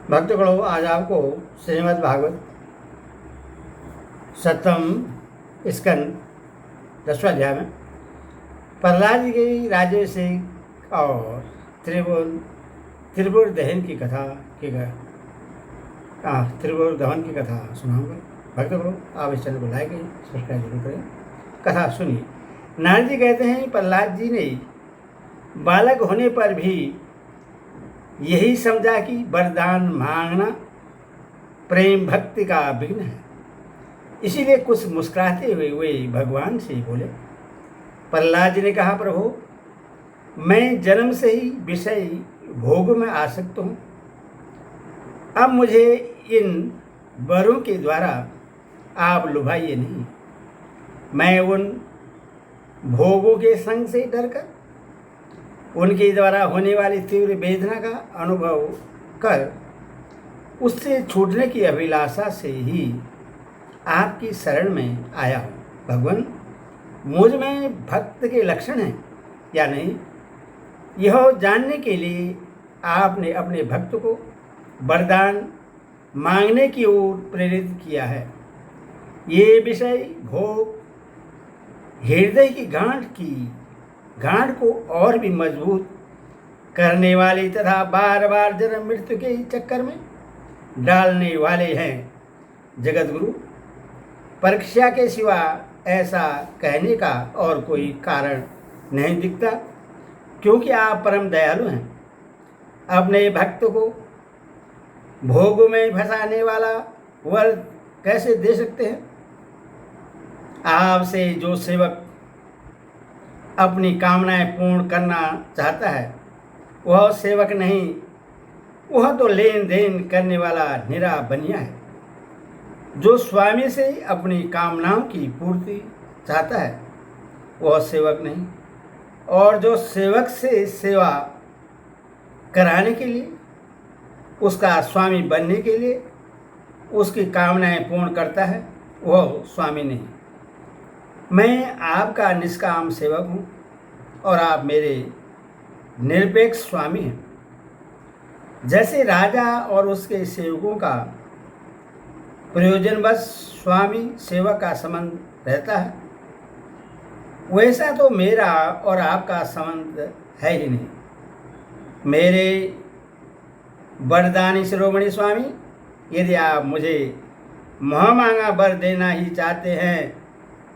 भक्तगणों, आज आपको श्रीमद् भागवत 7वें स्कंद 10वां अध्याय में प्रहलाद जी की राज्याभिषेक और त्रिपुर दहन की कथा त्रिपुर दहन की कथा सुनाऊंगा। भक्तगणों, आप इस चैनल को लाइक करें, सब्सक्राइब जरूर करें। कथा सुनिए। नारद जी कहते हैं, प्रहलाद जी ने बालक होने पर भी यही समझा कि वरदान मांगना प्रेम भक्ति का विघ्न है। इसीलिए कुछ मुस्कुराते हुए वे भगवान से बोले। प्रहलाद जी ने कहा, प्रभु, मैं जन्म से ही विषय भोग में आसक्त हूँ। अब मुझे इन वरों के द्वारा आप लुभाइए नहीं। मैं उन भोगों के संग से डरकर उनके द्वारा होने वाली तीव्र वेदना का अनुभव कर उससे छूटने की अभिलाषा से ही आपकी शरण में आया हूँ। भगवान, मुझ में भक्त के लक्षण हैं या नहीं, यह जानने के लिए आपने अपने भक्त को वरदान मांगने की ओर प्रेरित किया है। ये विषय भोग हृदय की गांठ को और भी मजबूत करने वाले तथा बार बार जन्म मृत्यु के चक्कर में डालने वाले हैं। जगत गुरु, परीक्षा के सिवा ऐसा कहने का और कोई कारण नहीं दिखता, क्योंकि आप परम दयालु हैं। अपने भक्त को भोग में फंसाने वाला वर कैसे दे सकते हैं? आपसे जो सेवक अपनी कामनाएं पूर्ण करना चाहता है वह सेवक नहीं, वह तो लेन देन करने वाला निरा बनिया है। जो स्वामी से अपनी कामनाओं की पूर्ति चाहता है वह सेवक नहीं, और जो सेवक से सेवा कराने के लिए, उसका स्वामी बनने के लिए उसकी कामनाएं पूर्ण करता है वह स्वामी नहीं। मैं आपका निष्काम सेवक हूँ और आप मेरे निरपेक्ष स्वामी हैं। जैसे राजा और उसके सेवकों का प्रयोजनवश स्वामी सेवक का संबंध रहता है, वैसा तो मेरा और आपका संबंध है ही नहीं। मेरे वरदानी शिरोमणि स्वामी, यदि आप मुझे महामांगा वर देना ही चाहते हैं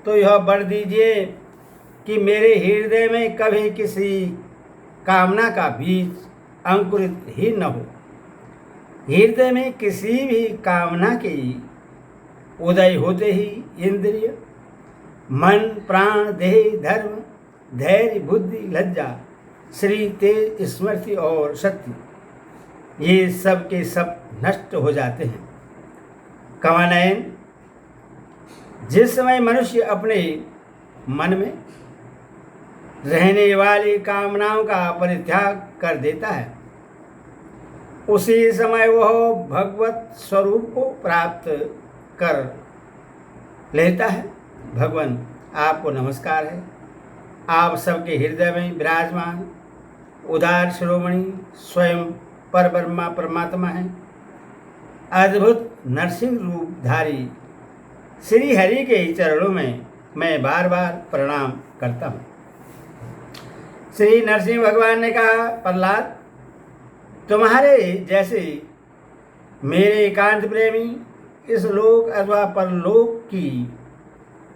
तो यह वर दीजिए कि मेरे हृदय में कभी किसी कामना का बीज अंकुरित ही न हो। हृदय में किसी भी कामना के उदय होते ही इंद्रिय, मन, प्राण, देह, धर्म, धैर्य, बुद्धि, लज्जा, श्री, तेज, स्मृति और शक्ति, ये सब के सब नष्ट हो जाते हैं। कमानयन, जिस समय मनुष्य अपने मन में रहने वाली कामनाओं का परित्याग कर देता है, उसी समय वह भगवत स्वरूप को प्राप्त कर लेता है। भगवान, आपको नमस्कार है। आप सबके हृदय में विराजमान उदार शिरोमणि स्वयं परब्रह्मा परमात्मा हैं। अद्भुत नरसिंह रूपधारी श्री हरि के चरणों में मैं बार बार प्रणाम करता हूँ। श्री नरसिंह भगवान ने कहा, प्रहलाद, तुम्हारे जैसे मेरे एकांत प्रेमी इस लोक अथवा परलोक की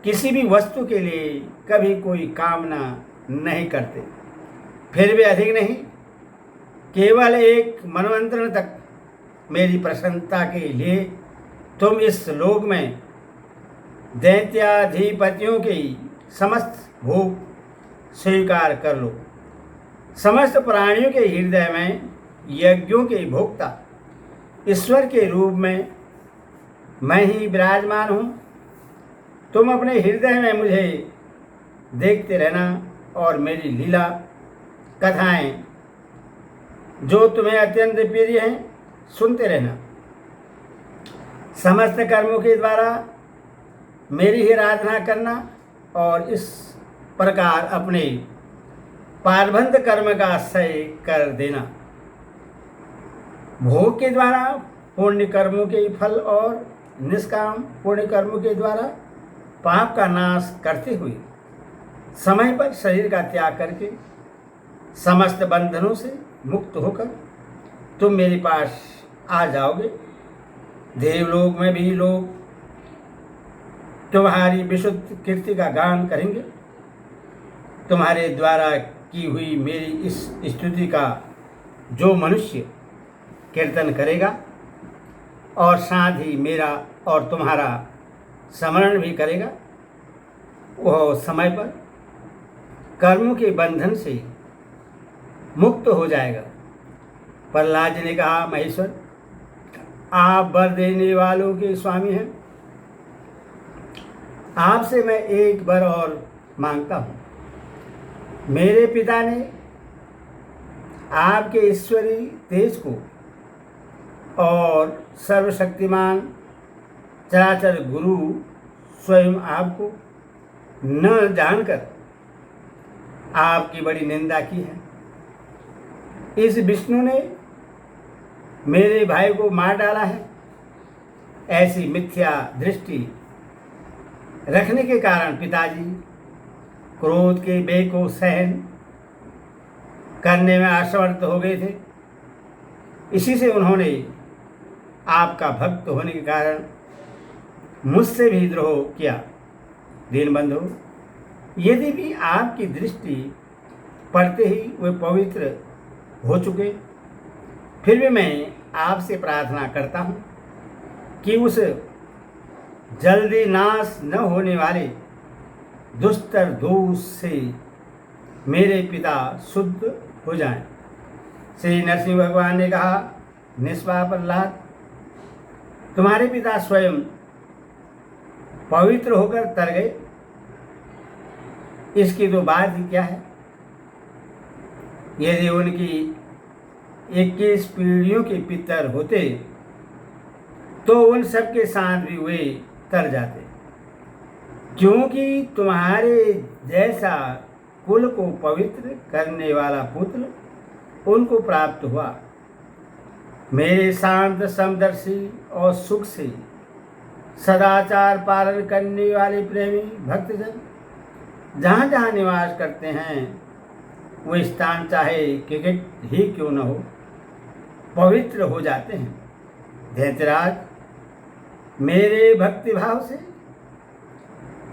किसी भी वस्तु के लिए कभी कोई कामना नहीं करते, फिर भी अधिक नहीं, केवल एक मनवंतरण तक मेरी प्रसन्नता के लिए तुम इस लोक में दैत्याधिपतियों के समस्त भोग स्वीकार कर लो। समस्त प्राणियों के हृदय में यज्ञों के भोक्ता ईश्वर के रूप में मैं ही विराजमान हूँ। तुम अपने हृदय में मुझे देखते रहना और मेरी लीला कथाएं जो तुम्हें अत्यंत प्रिय हैं सुनते रहना। समस्त कर्मों के द्वारा मेरी ही आराधना करना और इस प्रकार अपने पारबंध कर्म का क्षय कर देना। भोग के द्वारा पुण्य कर्मों के फल और निष्काम पुण्य कर्मों के द्वारा पाप का नाश करते हुए समय पर शरीर का त्याग करके समस्त बंधनों से मुक्त होकर तुम मेरे पास आ जाओगे। देवलोक में भी लोग तुम्हारी विशुद्ध कीर्ति का गान करेंगे। तुम्हारे द्वारा की हुई मेरी इस स्तुति का जो मनुष्य कीर्तन करेगा और साथ ही मेरा और तुम्हारा स्मरण भी करेगा, वह समय पर कर्मों के बंधन से मुक्त हो जाएगा। प्रहलाद जी ने कहा, महेश्वर, आप वर देने वालों के स्वामी हैं, आपसे मैं एक वर और मांगता हूँ। मेरे पिता ने आपके ईश्वरी तेज को और सर्वशक्तिमान चराचर गुरु स्वयं आपको न जानकर आपकी बड़ी निंदा की है। इस विष्णु ने मेरे भाई को मार डाला है। ऐसी मिथ्या दृष्टि रखने के कारण पिताजी क्रोध के बेग को सहन करने में असमर्थ हो गए थे। इसी से उन्होंने आपका भक्त होने के कारण मुझसे भी द्रोह किया। दीनबंधु, यदि भी आपकी दृष्टि पड़ते ही वे पवित्र हो चुके, फिर भी मैं आपसे प्रार्थना करता हूँ कि उस जल्दी नाश न होने वाले दुष्टर दोष से मेरे पिता शुद्ध हो जाएं। श्री नरसिंह भगवान ने कहा, निष्पाप प्रहलाद, तुम्हारे पिता स्वयं पवित्र होकर तर गए, इसकी तो बात ही क्या है। यदि उनकी 21 पीढ़ियों के पितर होते तो उन सब के साथ भी वे तर जाते, क्योंकि तुम्हारे जैसा कुल को पवित्र करने वाला पुत्र उनको प्राप्त हुआ। मेरे शांत समदर्शी और सुख से सदाचार पालन करने वाले प्रेमी भक्तजन जहाँ जहाँ निवास करते हैं, वो स्थान चाहे क्रिकेट ही क्यों न हो, पवित्र हो जाते हैं। दैत्यराज, मेरे भक्तिभाव से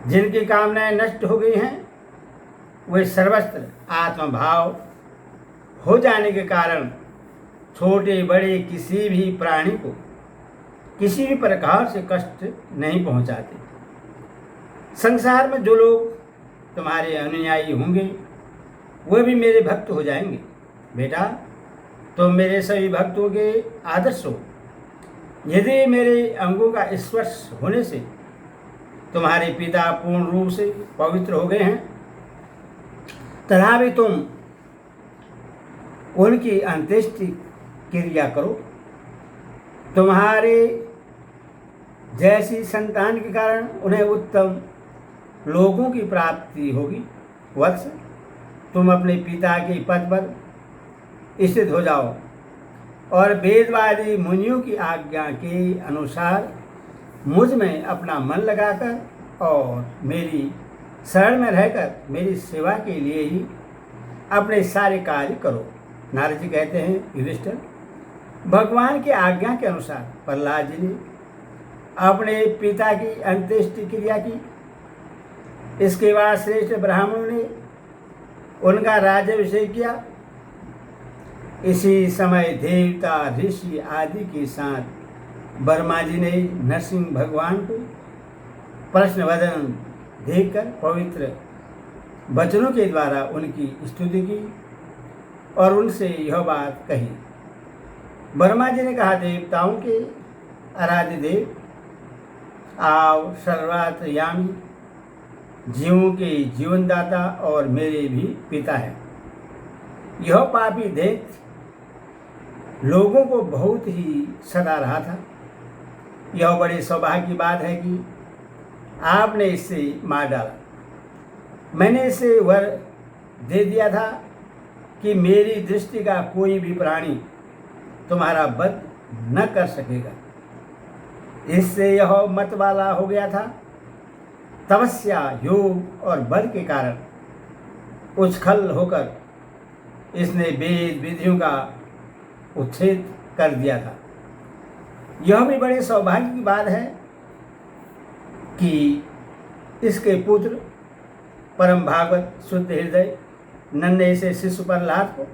जिनकी कामनाएं नष्ट हो गई हैं, वे सर्वत्र आत्मभाव हो जाने के कारण छोटे बड़े किसी भी प्राणी को किसी भी प्रकार से कष्ट नहीं पहुंचाते। संसार में जो लोग तुम्हारे अनुयायी होंगे वे भी मेरे भक्त हो जाएंगे। बेटा, तुम मेरे सभी भक्तों के आदर्श हो। यदि मेरे अंगों का स्पर्श होने से तुम्हारे पिता पूर्ण रूप से पवित्र हो गए हैं, तथा भी तुम उनकी अंत्येष्टि क्रिया करो। तुम्हारे जैसी संतान के कारण उन्हें उत्तम लोगों की प्राप्ति होगी। वत्स, तुम अपने पिता के पद पर स्थित हो जाओ और वेदवादी मुनियों की आज्ञा के अनुसार मुझ में अपना मन लगाकर और मेरी शरण में रहकर मेरी सेवा के लिए ही अपने सारे कार्य करो। नारद जी कहते हैं, युधिष्ठिर, भगवान की आज्ञा के अनुसार प्रहलाद जी ने अपने पिता की अंत्येष्टि क्रिया की। इसके बाद श्रेष्ठ ब्राह्मणों ने उनका राज्याभिषेक किया। इसी समय देवता ऋषि आदि के साथ वर्मा जी ने नरसिंह भगवान को प्रश्न वदन देखकर पवित्र वचनों के द्वारा उनकी स्तुति की और उनसे यह बात कही। वर्मा जी ने कहा, देवताओं के आराध्य देव, आप सर्वांतर्यामी, जीवों के जीवनदाता और मेरे भी पिता है। यह पापी दैत्य लोगों को बहुत ही सता रहा था। यह बड़े सौभाग्य की बात है कि आपने इसे मार डाला। मैंने इसे वर दे दिया था कि मेरी दृष्टि का कोई भी प्राणी तुम्हारा वध न कर सकेगा। इससे यह मत वाला हो गया था। तपस्या, योग और बल के कारण उछल होकर इसने वेद विधियों का उच्छेद कर दिया था। यह भी बड़े सौभाग्य की बात है कि इसके पुत्र परम भागवत शुद्ध हृदय नन्हे से शिशु प्रहलाद को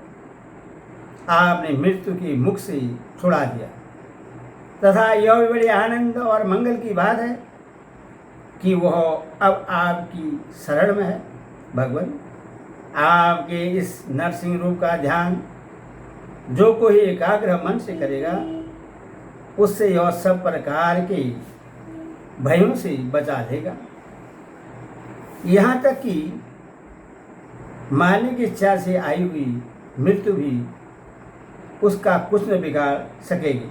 आपने मृत्यु की मुख से छुड़ा दिया, तथा यह भी बड़े आनंद और मंगल की बात है कि वह अब आपकी शरण में है। भगवान, आपके इस नरसिंह रूप का ध्यान जो कोई एकाग्र मन से करेगा, उससे यह सब प्रकार के भयों से बचा लेगा। यहाँ तक कि मारने की इच्छा से आई हुई मृत्यु भी उसका कुछ न बिगाड़ सकेगी।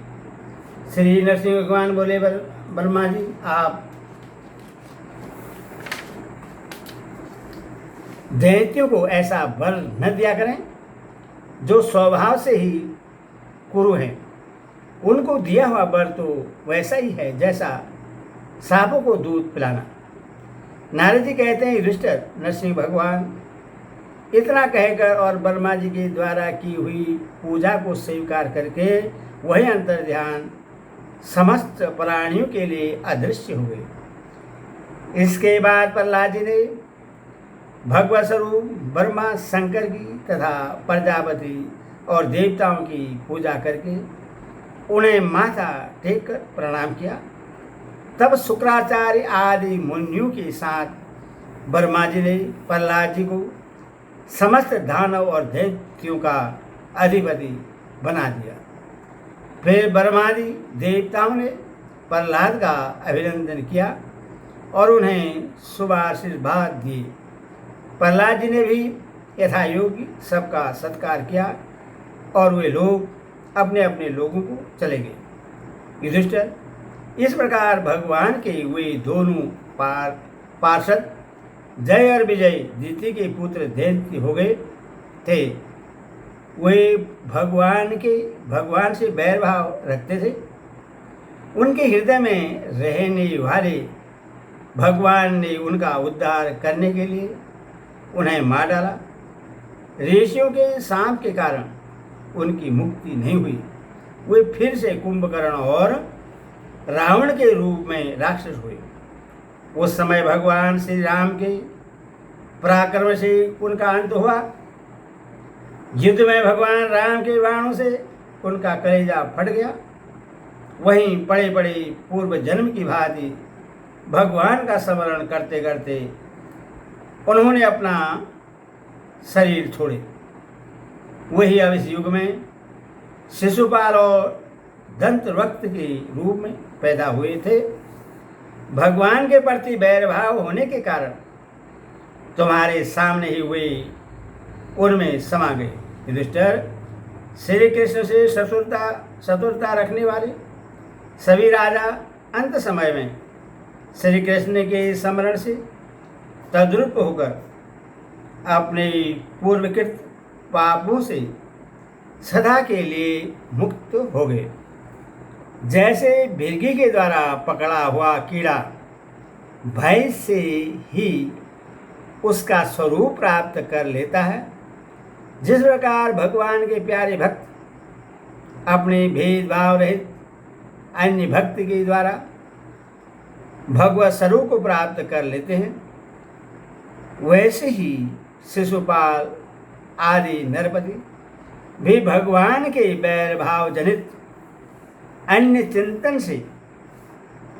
श्री नरसिंह भगवान बोले, ब्रह्मा जी, आप दैत्यों को ऐसा वर न दिया करें जो स्वभाव से ही कुरु हैं। उनको दिया हुआ वर तो वैसा ही है जैसा सांपों को दूध पिलाना। नारद जी कहते हैं, युधिष्ठिर, नरसिंह भगवान इतना कहकर और ब्रह्मा जी के द्वारा की हुई पूजा को स्वीकार करके वही अंतर्ध्यान समस्त प्राणियों के लिए अदृश्य हो गए। इसके बाद प्रहलाद जी ने भगवत स्वरूप ब्रह्मा, शंकर की तथा प्रजापति और देवताओं की पूजा करके उन्हें माथा टेक कर प्रणाम किया। तब शुक्राचार्य आदि मुनियों के साथ ब्रह्मा जी ने प्रहलाद जी को समस्त दानव और दैत्यों का अधिपति बना दिया। फिर ब्रह्मादि देवताओं ने प्रहलाद का अभिनंदन किया और उन्हें शुभ आशीर्वाद दिए। प्रहलाद जी ने भी यथायोग्य सबका सत्कार किया और वे लोग अपने अपने लोगों को चले गए। युधिष्ठिर, इस प्रकार भगवान के वे दोनों पार्षद जय और विजय दिति के पुत्र दैत्य हो गए थे। वे भगवान से बैर भाव रखते थे। उनके हृदय में रहने वाले भगवान ने उनका उद्धार करने के लिए उन्हें मार डाला। ऋषियों के शाप के कारण उनकी मुक्ति नहीं हुई। वे फिर से कुंभकर्ण और रावण के रूप में राक्षस हुए। उस समय भगवान श्री राम के पराक्रम से उनका अंत हुआ। युद्ध में भगवान राम के बाणों से उनका कलेजा फट गया। वहीं पड़े पड़े पूर्व जन्म की भांति भगवान का स्मरण करते करते उन्होंने अपना शरीर छोड़े। वही अब इस युग में शिशुपाल और दंतवक्त के रूप में पैदा हुए थे। भगवान के प्रति बैरभाव होने के कारण तुम्हारे सामने ही वे उनमें समा गए। युधिष्ठिर, श्री कृष्ण से शत्रुता रखने वाले सभी राजा अंत समय में श्री कृष्ण के स्मरण से तद्रुप होकर अपने पूर्वकृत पापों से सदा के लिए मुक्त हो गए। जैसे भृगी के द्वारा पकड़ा हुआ कीड़ा भय से ही उसका स्वरूप प्राप्त कर लेता है, जिस प्रकार भगवान के प्यारे भक्त अपने भेदभाव रहित अन्य भक्ति के द्वारा भगवत स्वरूप को प्राप्त कर लेते हैं, वैसे ही शिशुपाल आदि नरपति भी भगवान के बैर भाव जनित अन्य चिंतन से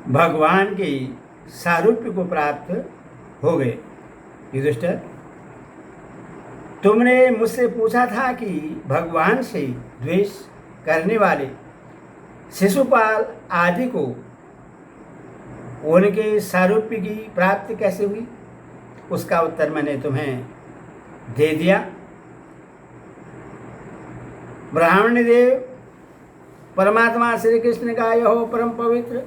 भगवान के सारूप्य को प्राप्त हो गए। युधिष्ठिर, तुमने मुझसे पूछा था कि भगवान से द्वेष करने वाले शिशुपाल आदि को उनके सारूप्य की प्राप्ति कैसे हुई। उसका उत्तर मैंने तुम्हें दे दिया। ब्राह्मण देव परमात्मा श्री कृष्ण का यह परम पवित्र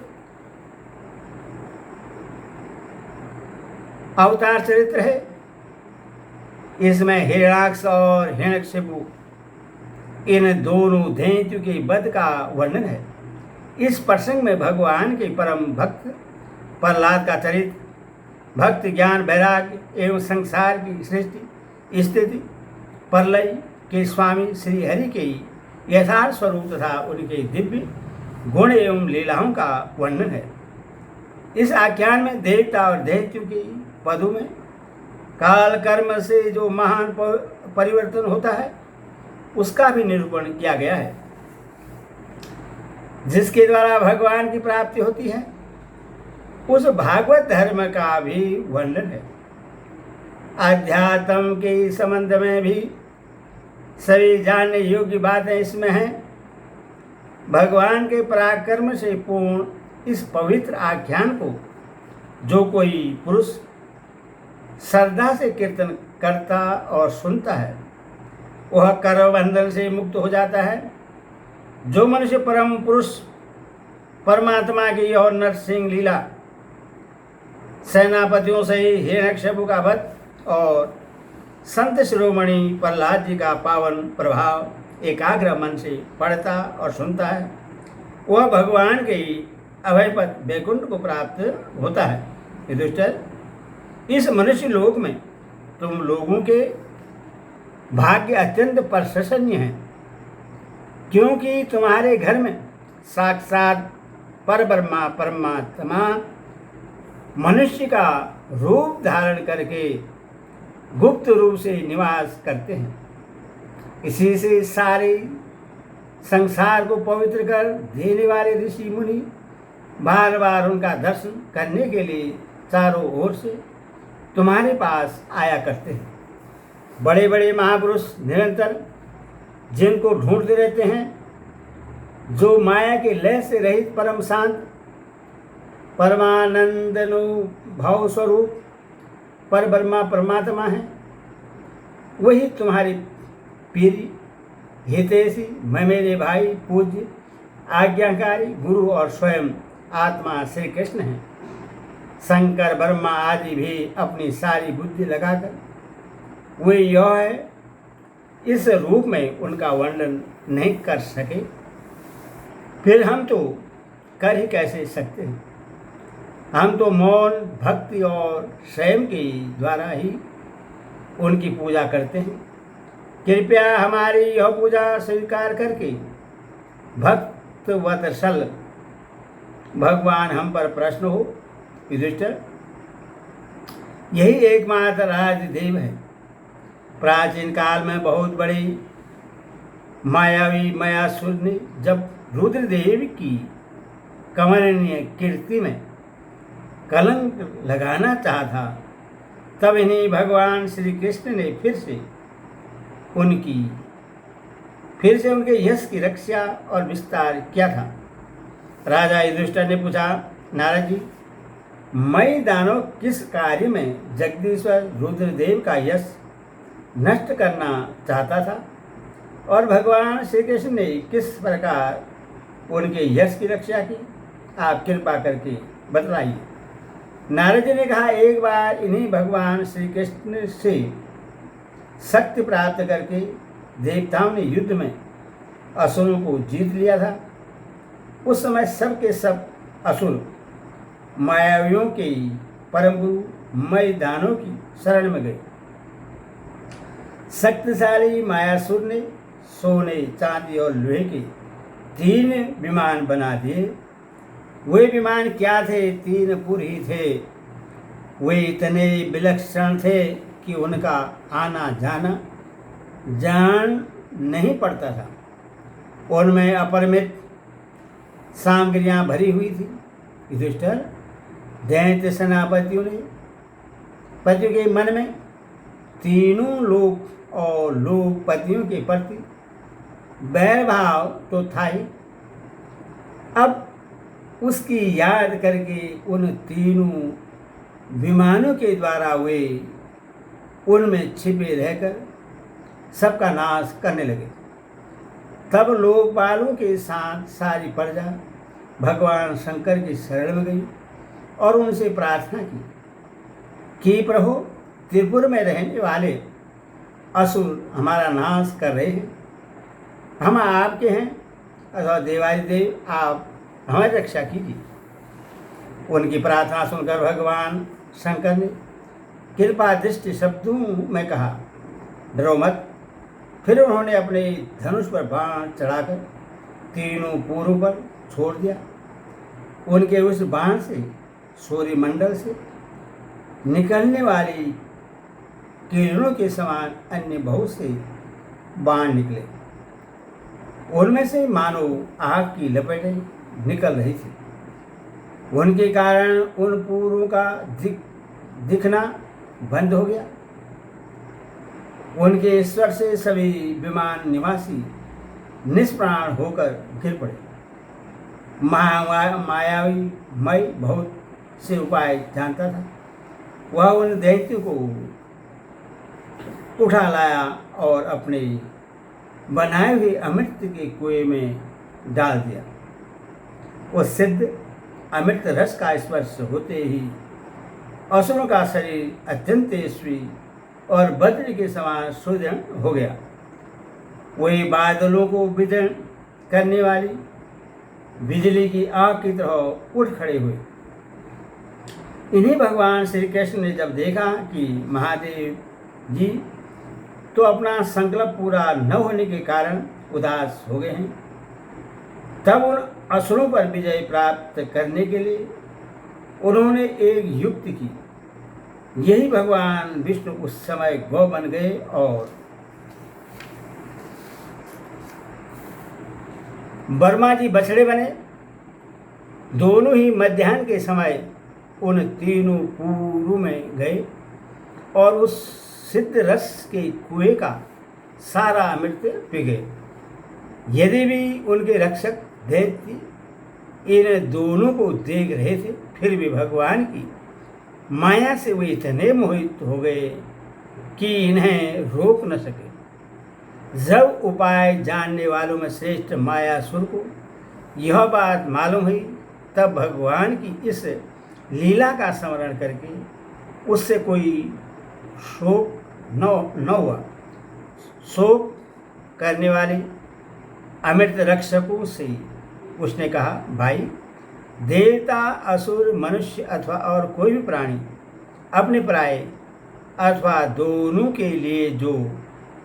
अवतार चरित्र है। इसमें हिरण्याक्ष और हिरण्यकशिपु इन दोनों दैत्यों के वध का वर्णन है। इस प्रसंग में भगवान के परम भक्त प्रहलाद का चरित्र, भक्त ज्ञान वैराग्य एवं संसार की सृष्टि स्थिति प्रलय के स्वामी श्री हरि के यथार्थ स्वरूप तथा उनके दिव्य गुण एवं लीलाओं का वर्णन है। इस आख्यान में देवता और दैत्यों के पदों में काल कर्म से जो महान परिवर्तन होता है उसका भी निरूपण किया गया है, जिसके द्वारा भगवान की प्राप्ति होती है। उस भागवत धर्म का भी वर्णन है। अध्यात्म के संबंध में भी सभी जानने योग्य बातें इसमें हैं। भगवान के पराक्रम से पूर्ण इस पवित्र आख्यान को जो कोई पुरुष श्रद्धा से कीर्तन करता और सुनता है वह कर्म बंधन से मुक्त हो जाता है। जो मनुष्य परम पुरुष परमात्मा की और नरसिंह लीला, सेनापतियों से हिरण्यकशिपु का वध और संत शिरोमणि प्रहलाद जी का पावन प्रभाव एकाग्र मन से पढ़ता और सुनता है, वह भगवान के अभय पद वैकुंठ को प्राप्त होता है। युधिष्ठिर, इस मनुष्य लोक में तुम लोगों के भाग्य अत्यंत प्रशंसनीय है, क्योंकि तुम्हारे घर में साक्षात परब्रह्मा परमात्मा मनुष्य का रूप धारण करके गुप्त रूप से निवास करते हैं। इसी से सारे संसार को पवित्र कर देने वाले ऋषि मुनि बार बार उनका दर्शन करने के लिए चारों ओर से तुम्हारे पास आया करते हैं। बड़े बड़े महापुरुष निरंतर जिनको ढूंढते रहते हैं, जो माया के लय से रहित परम शांत परमानंदनुभव स्वरूप पर ब्रह्मा परमात्मा है, वही तुम्हारी पीरी हितैषी मैं मेरे भाई पूज्य आज्ञाकारी गुरु और स्वयं आत्मा श्री कृष्ण है। शंकर ब्रह्मा आदि भी अपनी सारी बुद्धि लगाकर वे यह है इस रूप में उनका वर्णन नहीं कर सके, फिर हम तो कर ही कैसे सकते हैं। हम तो मौन भक्ति और संयम के द्वारा ही उनकी पूजा करते हैं। कृपया हमारी यह पूजा स्वीकार करके भक्त वत्सल भगवान हम पर प्रश्न हो। युधिष्ठिर, यही एकमात्र राजदेव है। प्राचीन काल में बहुत बड़ी मायावी मायासुर ने जब रुद्रदेव की कमनीय कीर्ति में कलंक लगाना चाहा था, तब इन्हीं भगवान श्री कृष्ण ने फिर से उनके यश की रक्षा और विस्तार किया था। राजा युधिष्ठिर ने पूछा, नारद जी, मैं दानव किस कार्य में जगदीश्वर रुद्रदेव का यश नष्ट करना चाहता था और भगवान श्री कृष्ण ने किस प्रकार उनके यश की रक्षा की, आप कृपा करके बतलाइए। नारद जी ने कहा, एक बार इन्हीं भगवान श्री कृष्ण से शक्ति प्राप्त करके देवताओं ने युद्ध में असुरों को जीत लिया था। उस समय सब के सब असुर मायावियों के परम गुरु मय दानों की शरण में गए। शक्तिशाली मायासुर ने सोने चांदी और लोहे के 3 विमान बना दिए। वे विमान क्या थे? 3 पुर ही थे। वे इतने विलक्षण थे कि उनका आना जाना जान नहीं पड़ता था। उनमें अपरिमित सामग्रियाँ भरी हुई थी। युधिष्ठिर, दैत्य सेनापतियों ने पतियों के मन में तीनों लोक और लोकपतियों के प्रति बैर भाव तो था ही, अब उसकी याद करके उन तीनों विमानों के द्वारा वे उनमें छिपे रहकर सबका नाश करने लगे। तब लोकपालों के साथ सारी प्रजा भगवान शंकर की शरण में गई और उनसे प्रार्थना की कि प्रभु, त्रिपुर में रहने वाले असुर हमारा नाश कर रहे हैं। हम आपके हैं अथवा देवादिदेव, आप हमारी रक्षा कीजिए। उनकी प्रार्थना सुनकर भगवान शंकर ने कृपा दृष्टि शब्दों में कहा, डरो मत। फिर उन्होंने अपने धनुष पर बाण चढ़ाकर तीनों पूर्व पर छोड़ दिया। उनके उस बाण से सूर्यमंडल से निकलने वाली किरणों के समान अन्य बहुत से बाण निकले। उनमें से मानो आग की लपटें निकल रही थी। उनके कारण उन पूर्वों का दिखना बंद हो गया। उनके स्वर से सभी विमान निवासी निष्प्राण होकर गिर पड़े। मायावी मई बहुत से उपाय जानता था। वह उन दैत्यों को उठा लाया और अपने बनाए हुए अमृत के कुएं में डाल दिया। वो सिद्ध अमृत रस का स्पर्श होते ही असुरों का शरीर अत्यंत तेजस्वी और वज्र के समान सुदृढ़ हो गया। वही बादलों को विदीर्ण करने वाली बिजली की आग की तरह उठ खड़े हुए। इन्हीं भगवान श्री कृष्ण ने जब देखा कि महादेव जी तो अपना संकल्प पूरा न होने के कारण उदास हो गए हैं, तब उन असुरों पर विजय प्राप्त करने के लिए उन्होंने एक युक्ति की। यही भगवान विष्णु उस समय गौ बन गए और ब्रह्मा जी बछड़े बने। दोनों ही मध्याह्न के समय उन तीनों पूर्व में गए और उस सिद्ध रस के कुएं का सारा अमृत पी गए। यदि भी उनके रक्षक दैत्य इन दोनों को देख रहे थे, फिर भी भगवान की माया से वे इतने मोहित हो गए कि इन्हें रोक न सके। जब उपाय जानने वालों में श्रेष्ठ मायासुर को यह बात मालूम हुई, तब भगवान की इस लीला का स्मरण करके उससे कोई शोक न हुआ। शोक करने वाले अमृत रक्षकों से उसने कहा, भाई, देवता, असुर, मनुष्य अथवा और कोई भी प्राणी अपने पराये अथवा दोनों के लिए जो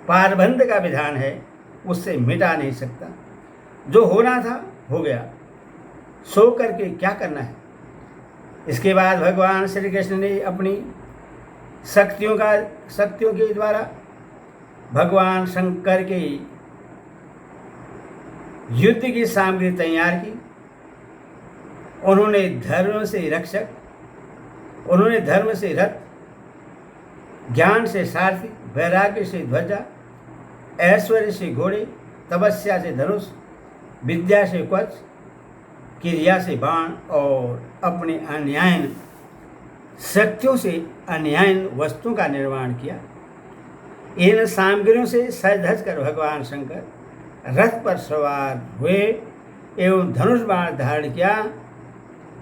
पारबंध का विधान है उससे मिटा नहीं सकता। जो होना था हो गया, सो करके क्या करना है। इसके बाद भगवान श्री कृष्ण ने अपनी शक्तियों के द्वारा भगवान शंकर के युद्ध की सामग्री तैयार की। उन्होंने धर्म से रक्षक, उन्होंने धर्म से रथ, ज्ञान से सारथी, वैराग्य से ध्वजा, ऐश्वर्य से घोड़े, तपस्या से धनुष, विद्या से कवच, क्रिया से बाण और अपने अन्यायन शक्तियों से अन्यायन वस्तुओं का निर्माण किया। इन सामग्रियों से सज धज कर भगवान शंकर रथ पर सवार हुए एवं धनुष बाण धारण किया।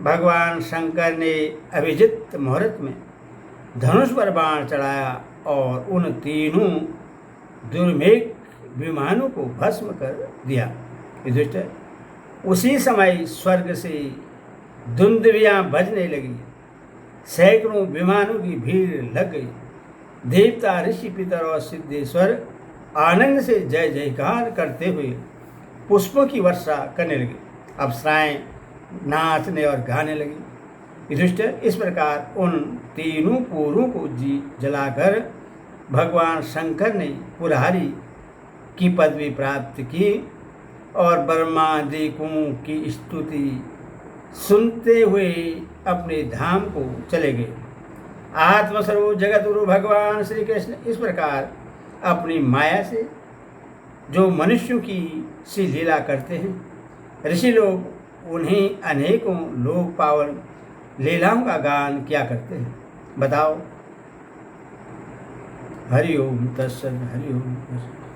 भगवान शंकर ने अभिजित मुहूर्त में धनुष पर बाण चढ़ाया और उन तीनों दुर्मेघ विमानों को भस्म कर दिया। युधिष्ठिर, उसी समय स्वर्ग से दुंदुभियां बजने लगी, सैकड़ों विमानों की भीड़ लग गई। देवता, ऋषि, पितर और सिद्धेश्वर आनंद से जय जयकार करते हुए पुष्पों की वर्षा करने लगे। अप्सराएं नाचने और गाने लगी। युधिष्ठिर, इस प्रकार उन तीनों पूरों को जलाकर भगवान शंकर ने पुरहारी की पदवी प्राप्त की और ब्रह्मादिकों की स्तुति सुनते हुए अपने धाम को चले गए। आत्मस्वरूप जगतगुरु भगवान श्री कृष्ण इस प्रकार अपनी माया से जो मनुष्यों की सी लीला करते हैं, ऋषि लोग उन्हें अनेकों लोक पावन लीलाओं का गान किया करते हैं। बताओ। हरि ओम तत्सत। हरि ओम तत्सत।